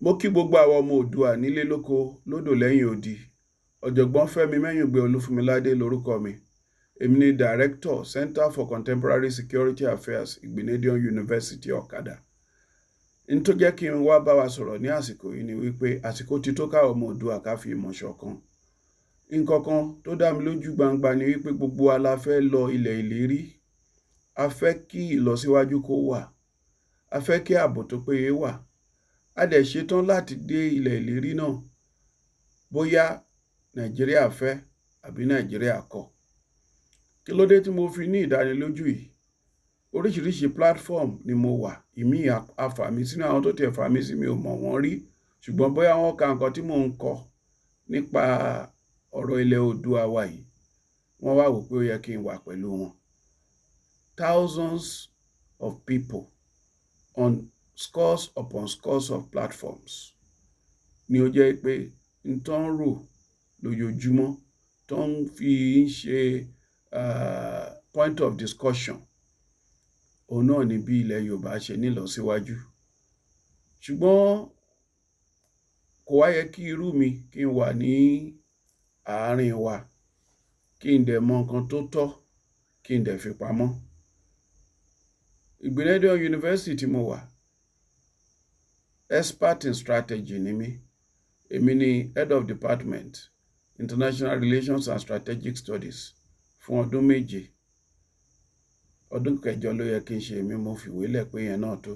Mo kí gbogbo àwọn ọmọ Oòduà nílé lóko lódò lẹ́yìn odi. Ọ̀jọ̀gbọ́n Fẹ́mi Mẹ́yìngbé Olúfúnmiládé lorúkọ mi. Èmi ni Director Center for Contemporary Security Affairs Igbinedion University Ọ̀kadà. N tó jẹ́ kí n wá bá wa sọ̀rọ̀ ní àsìkò yìí ni wípé àsìkò ti tó káwọn ọmọ Oòduà ká fi ìmọ̀ ṣọ̀kan. Nǹkan kan tó dá mi lójú gbangba ni wípé gbogbo wa la fẹ́ lọ ilẹ̀ ìlérí. A fẹ́ kí ìlọsíwájú kó wà. A fẹ́ kí ààbò tó péye wà. A dẹ̀ ṣetán láti dé ilẹ̀ ìlérí náà bóyá Nàìjíríà fẹ́ àbí Nàìjíríà kọ̀. Kí ló dé tí mo fi ní ìdánilójú yìí? Oríṣiríṣi platform ni mo wà. Ìmí àfàmì sínú àwọn tó tiẹ̀ fàmì sí mi ò mọ̀ wọ́n rí. Ṣùgbọ́n bóyá wọ́n ka nǹkan tí mò ń kọ nípa ọ̀rọ̀ ilẹ̀ Oòduà wa yìí, wọ́n wá wò pé ó yẹ kí n wà pẹ̀lú wọn. Thousands of people on scores upon scores of platforms ni ó jẹ́ pé n tó ń rò lójoojúmọ́ tó ń fi ń ṣe point of discussion òun náà ni bí ilẹ̀ Yorùbá ṣe nílọsíwájú. Ṣùgbọ́n kò wá yẹ kí irú mi kí n wà ní àárín wa kí n dẹ̀ mọ nǹkan tó tọ́ kí n dẹ̀ fi pamọ́. Igbinedion University mo wà. Expert in strategy ni mí. Èmi ni Head of Department International Relations and Strategic Studies fún ọdún 7. Ọdún kẹjọ ló yẹ kí n ṣe èmi mo fìwé lẹ̀ pé yẹn náà tó.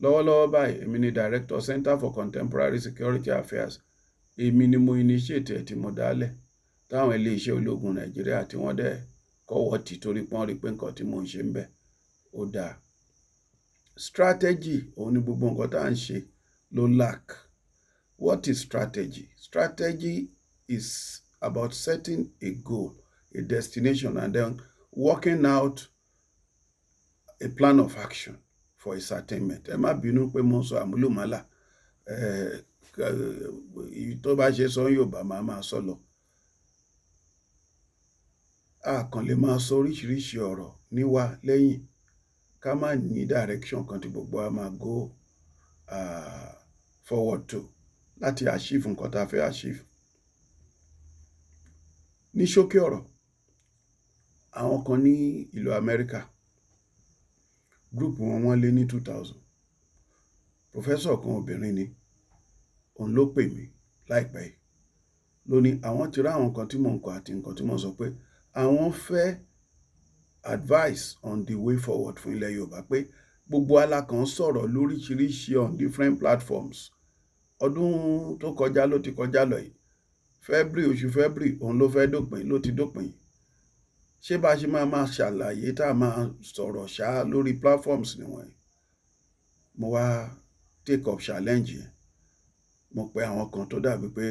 Lọ́wọ́lọ́wọ́ báyìí èmi ni Director Center for Contemporary Security Affairs. Èmi ni mo initiate ẹ̀ tí mo dálẹ̀ táwọn ilé-iṣẹ́ ológun Nàìjíríà tí wọ́n dẹ̀ kọ́wọ́ tì torí pọ́n rí pé nǹkan tí mò ń ṣe ń bẹ̀ ó dáa. Strategy òun ni gbogbo nǹkan tá à ń ṣe ló lack. What is strategy? Strategy is about setting a goal, a destination, and then working out a plan of action for its attainment. Ẹ má bínú pé mo sọ àmúlùmálà. Tó bá ṣe sọ Yorùbá máa sọ lọ. A kàn lè máa sọ oríṣiríṣi ọ̀rọ̀ níwá lẹ́yìn ká má ní direction kan tí gbogbo wa máa go forward to láti achieve nǹkan tá a fẹ́ achieve. Ní ṣókí ọ̀rọ̀, àwọn kan ní ìlú Amẹ́ríkà, group wọn lé ní 2000. Professor kan obìnrin ni, òun ló pè mí láìpẹ́ yìí. Ló ní àwọn ti rí àwọn nǹkan tí mò ń kọ àti nǹkan tí mò ń sọ pé àwọn fẹ́ advice on the way forward fún ilẹ̀ Yorùbá pé gbogbo alákan sọ̀rọ̀ lóríṣiríṣi on different platforms. Ọdún tó kọjá ló ti kọjá lọ yìí. Oṣù February òun ló fẹ́ dópin ló ti dópin. Ṣé bá ṣe máa ṣàlàyé tá a máa sọ̀rọ̀ ṣá lórí platforms nìwọ̀nyí? Mo wá take up challenge yẹn. Mo pe àwọn kan tó dàbí pé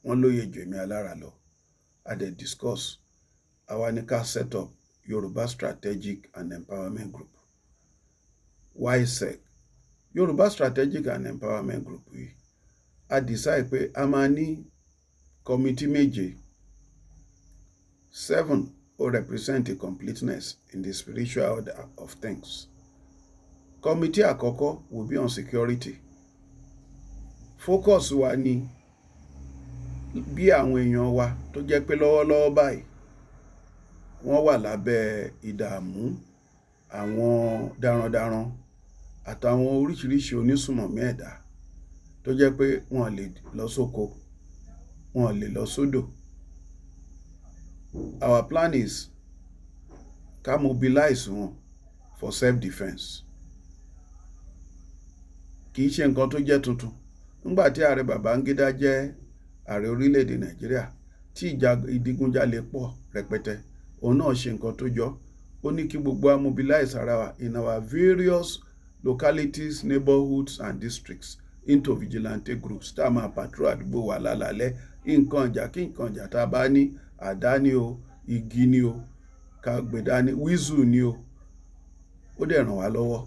wọ́n lóye jù èmi alára lọ. A dẹ̀ discuss. Àwa ní ká set up Yoruba Strategic and Empowerment Group. YSEG. Yoruba Strategic and Empowerment Group yìí. A decide pé a máa ní committee 7. 7 will represent a completeness in the spiritual order of things. Committee àkọ́kọ́ will be on security. Focus wa ni bí àwọn èèyàn wa tó jẹ́ pé lọ́wọ́lọ́wọ́ báyìí wọ́n wà lábẹ́ ìdààmú àwọn darandaran àtàwọn oríṣiríṣi onísùmọ̀mí ẹ̀dá tó jẹ́ pé wọ́n lè lọ sóko, wọ́n lè lọ sódò. Our plan is ká mobilize wọn for self-defense. Kì í ṣe nǹkan tó jẹ́ tuntun. Nígbà tí ààrẹ Babangida jẹ́ ààrẹ orílẹ̀-èdè Nàìjíríà tí ìdigunjalè pọ̀ rẹpẹtẹ, òun náà ṣe nǹkan tó jọ. Ó ní kí gbogbo wa mobilize ara wa in our various localities, neighborhoods and districts into vigilante groups tá a máa patrol àdúgbò wa lálálẹ́. Nǹkan ìjà kí nǹkan ìjà tá a bá ní, àdá ni o, igi ni o, ká gbé dání, wíṣù ni o. Ó dẹ̀ ràn wá lọ́wọ́.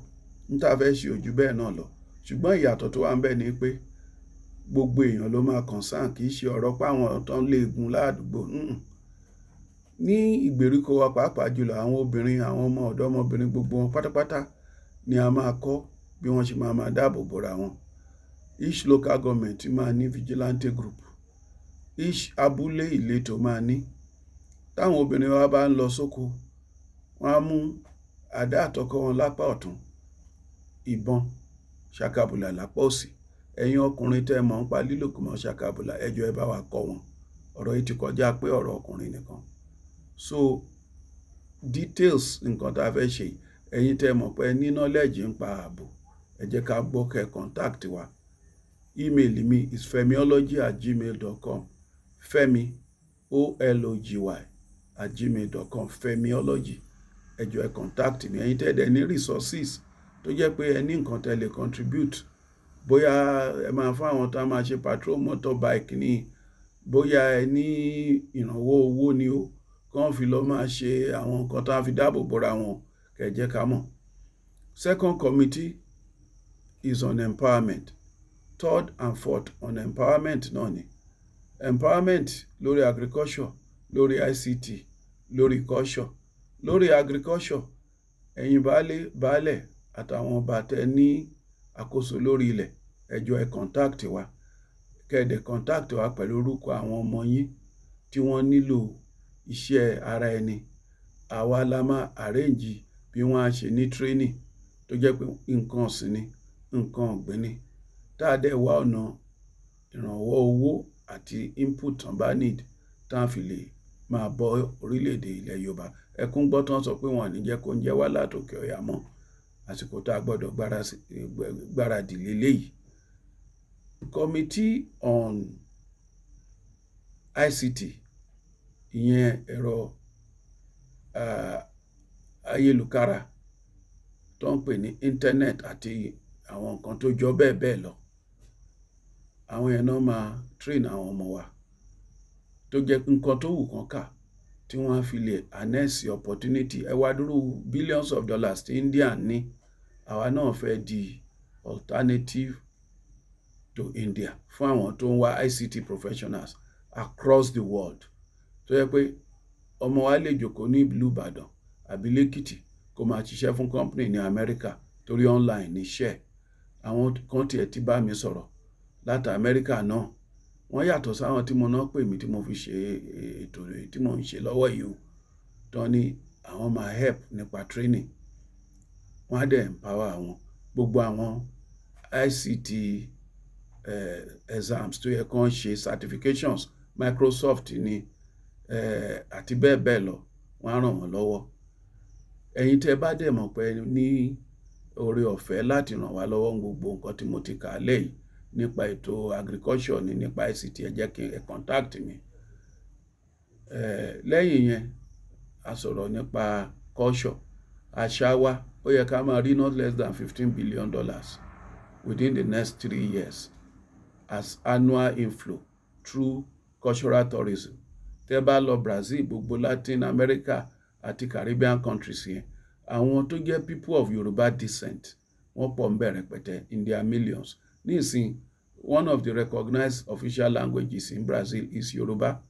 N tá a fẹ́ ṣe ojú bẹ́ẹ̀ náà lọ. Ṣùgbọ́n ìyàtọ̀ tó wà ń bẹ ni pé gbogbo èèyàn ló máa concern, kì í ṣe ọ̀rọ̀ páwọn tó ń léegun ládùúgbò. Ní ìgbèríko wa pàápàá jùlọ àwọn obìnrin, àwọn ọmọ ọ̀dọ́mọbìnrin gbogbo wọn pátápátá ni a máa kọ́ bí wọ́n ṣe máa dáàbò bora wọn. each local government máa ní vigilante group, each abúlé ìletò máa ní. Táwọn obìnrin wa bá ń lọ sóko, wọ́n á mú àdá àtọkọ wọn lápá ọ̀tún, ìbọn ṣakabùlà lápá òsì. Ẹ̀yin ọkùnrin tẹ́ mọ̀ ń pa lílòkùmọ̀ ṣakabùlà, ẹ jọ̀ọ́ ẹ bá wa kọ́ wọn. Ọ̀rọ̀ yìí ti kọjá pé ọ̀rọ̀ ọkùnrin nìkan. So details nǹkan tá a fẹ́ ṣe, ẹ̀yin tẹ́ mọ̀ pé ní knowledge ń pa ààbò, ẹ jẹ́ ká gbọ́ kẹ́ contact wa. Email mi is femiology@gmail.com. Femi OLOGY@gmail.com. Femiology. Ẹ jọ̀ọ́ ẹ contact mi. Ẹ̀yin tẹ́ dẹ̀ ní resources tó jẹ́ pé ẹ ní nǹkan tẹ́ lè contribute. Bóyá ẹ máa fún àwọn tá máa ṣe patrol motorbike ní, bóyá ẹ ní ìrànwọ́ owó ni o, kàn fi lọ máa ṣe àwọn nǹkan tá fi dáàbò bora wọn, kẹ́ jẹ́ ká mọ̀. Second committee is on empowerment. Third and fourth on empowerment náà ni. Empowerment lórí agriculture, lórí ICT, lórí culture. Lórí agriculture, ẹ̀yin baálẹ̀ àtàwọn ọba tẹ́ ní àkóso lórí ilẹ̀, ẹ jọ̀ọ́ ẹ contact wa. Kẹ́ẹ̀dẹ̀ contact wa pẹ̀lú orúkọ àwọn ọmọ yín tí wọ́n nílò iṣẹ́ ara ẹni. Àwa la máa arrange bí wọ́n á ṣe ní training tó jẹ́ pé nǹkan ọ̀sìn ni, nǹkan ọ̀gbìn ni. Tá a dẹ̀ wá ọ̀nà ìrànwọ́ owó àti input tán bá need tá a fi lè máa bọ́ orílẹ̀-èdè ilẹ̀ Yorùbá. Ẹkún gbọ́ tán sọ pé wọn ò ní jẹ́ kó ń jẹ́ wá látòkè ọ̀yà mọ́. Àsìkò tá a gbọ́dọ̀ gbáradì léléyìí. Committee on ICT, ìyẹn ẹ̀rọ ayélukára tó ń pè ní internet àti àwọn nǹkan tó jọ bẹ́ẹ̀ bẹ́ẹ̀ lọ. Àwọn yẹn náà máa train àwọn ọmọ wa tó jẹ́ nǹkan tó wù kán kà tí wọ́n á fi lè harness opportunity. Ẹ wá dúró billions of dollars tí India ní. Àwa náà fẹ́ di alternative to India fún àwọn tó ń wá ICT professionals across the world. Tó yẹ pé ọmọ wa lè jókòó ní ìlú Ìbàdàn àbí lẹ́kìtì kó máa ṣiṣẹ́ fún company ní Amẹ́ríkà torí online ní iṣẹ́. Àwọn kan tiẹ̀ ti bá mi sọ̀rọ̀ láti Amẹ́ríkà náà. Wọ́n yàtọ̀ sáwọn tí mo náà pè mí tí mo fi ṣe ètò tí mo ń ṣe lọ́wọ́ yìí o. Tán ní àwọn máa help nípa training. Wọ́n á dẹ̀ empower àwọn. Gbogbo àwọn ICT exams tó yẹ kán ṣe, certifications, Microsoft ni àti bẹ́ẹ̀ bẹ́ẹ̀ lọ, wọ́n á ràn wọ́n lọ́wọ́. Ẹ̀yin tẹ́ bá dẹ̀ mọ̀ pé ní oore ọ̀fẹ́ láti ràn wá lọ́wọ́ gbogbo nǹkan tí mo ti kà lẹ́yìn nípa ètò agriculture ni, nípa ICT, ẹ jẹ́ kí ẹ contact mi. Lẹ́yìn yẹn, a sọ̀rọ̀ nípa culture. Àṣà wa, ó yẹ ká máa rí not less than $15 billion within the next 3 years as annual inflow through cultural tourism. Tẹ́ bá lọ Brazil, gbogbo Latin America àti Caribbean countries yẹn, àwọn tó jẹ́ people of Yoruba descent wọ́n pọ̀ ń bẹ rẹpẹtẹ in their millions. Nísìn, one of the recognized official languages in Brazil is Yoruba.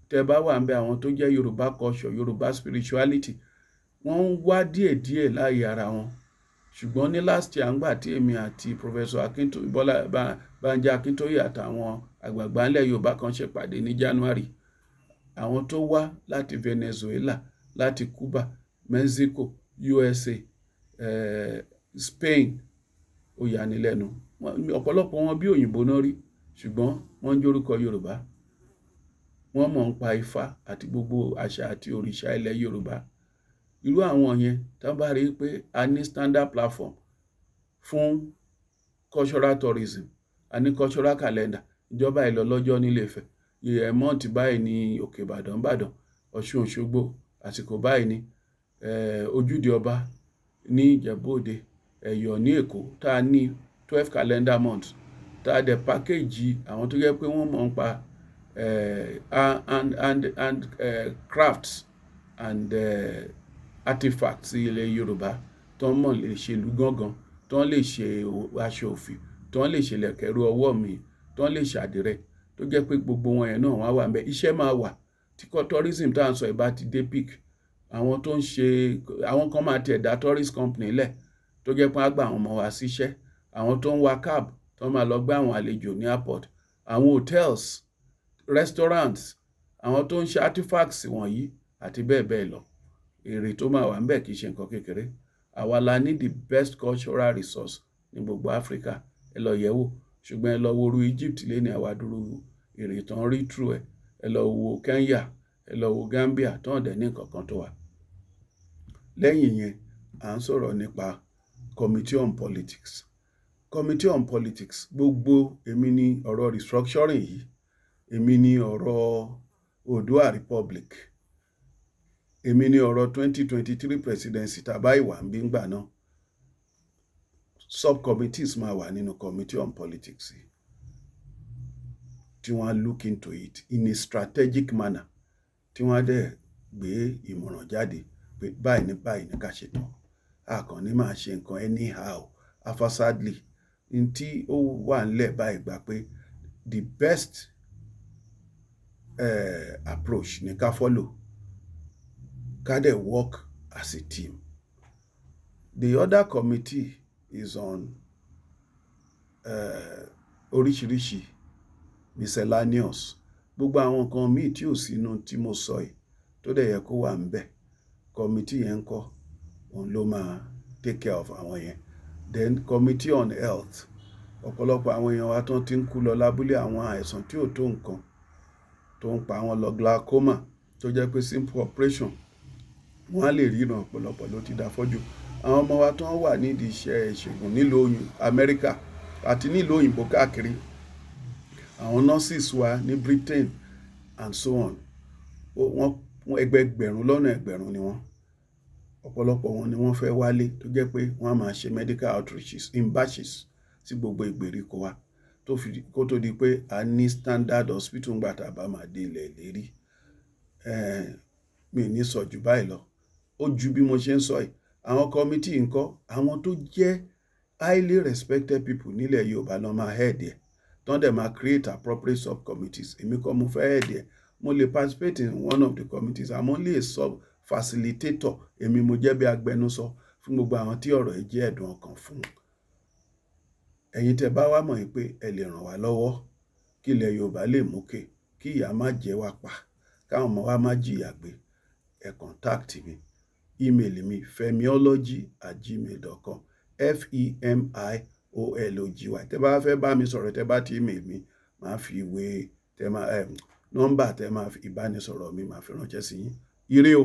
Tẹ́ bá wà ń bẹ àwọn tó jẹ́ Yoruba culture, Yoruba spirituality, wọ́n ń wá díẹ̀díẹ̀ láàyè ara wọn. Ṣùgbọ́n ní last year ńgbà tí èmi àti Professor Bánjí Akíntóyè àtàwọn àgbààgbà ńlẹ̀ Yorùbá kan ṣe pàdé ní January, àwọn tó wá láti Venezuela, láti Cuba, Mexico, USA, Spain, ó yanilẹ́nu. Ọ̀pọ̀lọpọ̀ wọn bí òyìnbó náà rí, ṣùgbọ́n wọ́n ń jórúkọ Yorùbá. Wọ́n mọ̀ ń pa Ifá àti gbogbo àṣà àti òrìṣà ilẹ̀ Yorùbá. Irú àwọn yẹn tá bá rí pé a ní standard platform fún cultural tourism, a ní cultural calendar, ìjọba ìlọ lọ́jọ́ nílé Ifẹ̀, month báyìí ní Òkè Ìbàdàn, Ọ̀ṣun Òṣogbo, àsìkò báyìí ní Ojúde Ọba ní Ìjẹ̀bú Òde, Ẹ̀yọ̀ ní Èkó, tá a ní 12 calendar months, tá a dẹ̀ package àwọn tó jẹ́ pé wọ́n mọ̀ ń pa crafts and artifacts ilẹ̀ Yorùbá, tó ń mọ̀ lè ṣe ìlú gángan, tó ń lè ṣe aṣọ òfì, tó ń lè ṣe lẹ̀kẹ̀rú ọwọ́ mi, tó ń lè ṣàdìrẹ, tó jẹ́ pé gbogbo wọn yẹn náà wọ́n á wà ńbẹ̀. Iṣẹ́ máa wà tí tourism tá à ń sọ ìbá ti dé peak. Àwọn tó ń ṣe, àwọn kan máa tiẹ̀ dá tourist company lẹ̀ tó jẹ́ pé á gba àwọn ọmọ wa síṣẹ́. Àwọn tó ń wa cab, tó máa lọ gbé àwọn àlejò ní airport, àwọn hotels, restaurants, àwọn tó ń ṣe artifacts wọ̀nyí àti bẹ́ẹ̀ bẹ́ẹ̀ lọ. Èrè tó máa wà ńbẹ̀ kì í ṣe nǹkan kékeré. Àwa la ní the best cultural resource ní gbogbo Africa. Ẹ lọ yẹ̀ wò. Ṣùgbọ́n ẹ lọ wo irú Egypt lénìí, àwa dúró èrè tán rí through ẹ̀. Ẹ lọ wo Kenya, ẹ lọ wo Gambia tó hàn dẹ̀ ní nǹkan kan tó wà. Lẹ́yìn yẹn, à ń sọ̀rọ̀ nípa Committee on Politics. Committee on Politics, gbogbo èmi ni ọ̀rọ̀ restructuring yìí, èmi ni ọ̀rọ̀ Oòduà Republic, èmi ni ọ̀rọ̀ 2023 presidency tàbá ìwà ń bí ń gbà náà. Subcommittees máa wà nínú Committee on Politics yìí, tí wọ́n á look into it in a strategic manner, tí wọ́n á dẹ̀ gbé ìmọ̀ràn jáde pé báyìí ní ká ṣe tán. Àkànní máa ṣe nǹkan anyhow, haphazardly. Ní tí ó wà ńlẹ̀ báyìí gbà pé the best approach ní ká follow, ká dẹ̀ work as a team. The other committee is on oríṣiríṣi miscellaneous. Gbogbo àwọn nǹkan míì tí ò sínú tí mo sọ yìí tó dẹ̀ yẹ kó wà ńbẹ̀, committee yẹn ńkọ́, òun ló máa take care of àwọn yẹn. Then Committee on Health. Ọ̀pọ̀lọpọ̀ àwọn èèyàn wa tán ti ń kú lọ lábúlé àwọn àìsàn tí ò tó nǹkan tó ń pa wọn lọ, glaucoma, tó jẹ́ pé simple operation wọ́n á lè ríran, ọ̀pọ̀lọpọ̀ ló ti dàfọ́jú. Àwọn ọmọ wa tán wà nídìí iṣẹ́ ìṣègùn nílùú Amẹ́ríkà àti nílùú òyìnbó káàkiri, àwọn nurses wa ní Britain and so on, wọ́n ẹgbẹgbẹ̀rún lọ́nà ẹgbẹ̀rún ni wọ́n. Ọ̀pọ̀lọpọ̀ wọn ni wọ́n fẹ́ wálé tó jẹ́ pé wọ́n á máa ṣe medical outreaches in batches sí gbogbo ìgbèríko wa kó tó di pé a ní standard hospital ńgbà tá a bá máa dé ilẹ̀ ìlérí. Mi ò ní sọ jù báyìí lọ. Ó ju bí mo ṣe ń sọ yìí. Àwọn committee ńkọ́, àwọn tó jẹ́ highly respected people nílẹ̀ Yorùbá ló máa head ẹ̀, tán dẹ̀ máa create appropriate subcommittees. Èmi kọ́ mo fẹ́ head ẹ̀. Mo lè participate in one of the committees. I'm only a sub-facilitator. Èmi mo jẹ́ bí agbẹnusọ fún gbogbo àwọn tí ọ̀rọ̀ yìí jẹ́ ẹ̀dùn ọkàn fún. Ẹ̀yin tẹ́ bá wá mọ̀ pé ẹ lè ràn wá lọ́wọ́ kí ilẹ̀ Yorùbá lè mókè, kí ìyà má jẹ wá pa, káwọn ọmọ wa má jìyà gbé, ẹ contact mi. Email mi femiology@gmail.com, FEMIOLOGY. Tẹ́ bá fẹ́ bá mi sọ̀rọ̀, tẹ́ bá ti email mi, màá fi ìwé nọ́mbà tẹ́ máa fi ìbánisọ̀rọ̀ mi, màá fi ránṣẹ́ sí yín. Ire o.